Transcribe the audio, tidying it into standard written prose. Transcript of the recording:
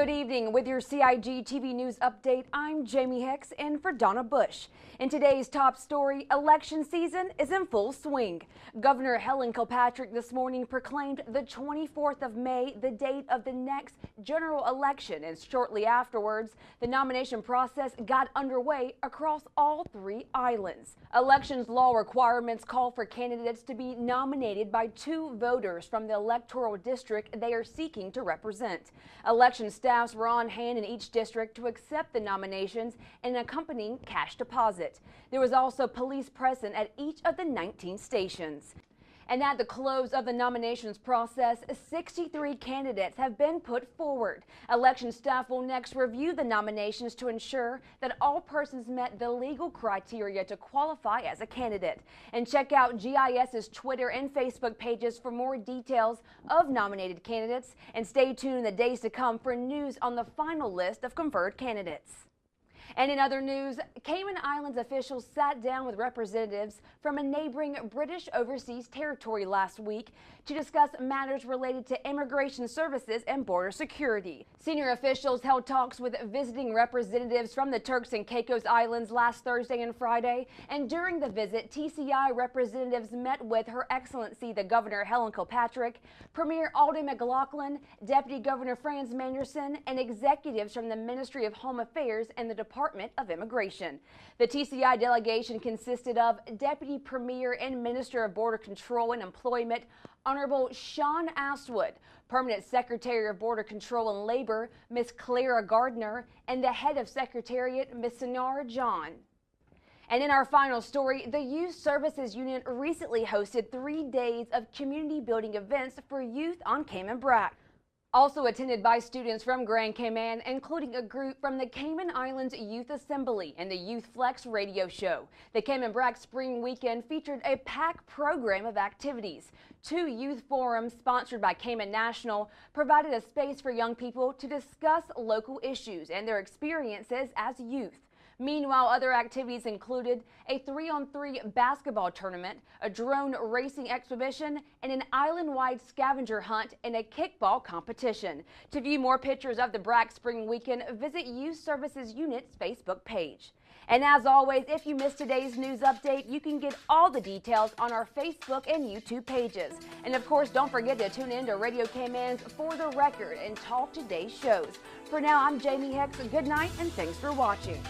Good evening. With your CIGTV news update, I'm Jamie Hicks in for Donna Bush. In today's top story, election season is in full swing. Governor Helen Kilpatrick this morning proclaimed the 24th of May the date of the next general election, and shortly afterwards, the nomination process got underway across all three islands. Elections law requirements call for candidates to be nominated by 2 voters from the electoral district they are seeking to represent. Election staffs were on hand in each district to accept the nominations and an accompanying cash deposit. There was also police present at each of the 19 stations. And at the close of the nominations process, 63 candidates have been put forward. Election staff will next review the nominations to ensure that all persons met the legal criteria to qualify as a candidate. And check out GIS's Twitter and Facebook pages for more details of nominated candidates. And stay tuned in the days to come for news on the final list of confirmed candidates. And in other news, Cayman Islands officials sat down with representatives from a neighboring British overseas territory last week to discuss matters related to immigration services and border security. Senior officials held talks with visiting representatives from the Turks and Caicos Islands last Thursday and Friday, and during the visit, TCI representatives met with Her Excellency the Governor Helen Kilpatrick, Premier Alden McLaughlin, Deputy Governor Franz Manderson, and executives from the Ministry of Home Affairs and the Department of Immigration. The TCI delegation consisted of Deputy Premier and Minister of Border Control and Employment, Honorable Sean Astwood, Permanent Secretary of Border Control and Labor, Ms. Clara Gardner, and the Head of Secretariat, Ms. Sonara John. And in our final story, the Youth Services Unit recently hosted 3 days of community building events for youth on Cayman Brac. Also attended by students from Grand Cayman, including a group from the Cayman Islands Youth Assembly and the Youth Flex radio show. The Cayman Brac Spring Weekend featured a packed program of activities. 2 youth forums sponsored by Cayman National provided a space for young people to discuss local issues and their experiences as youth. Meanwhile, other activities included a 3-on-3 basketball tournament, a drone racing exhibition, and an island-wide scavenger hunt and a kickball competition. To view more pictures of the Brac Spring Weekend, visit Youth Services Unit's Facebook page. And as always, if you missed today's news update, you can get all the details on our Facebook and YouTube pages. And of course, don't forget to tune in to Radio Cayman's For the Record and Talk Today's shows. For now, I'm Jamie Hicks. Good night and thanks for watching.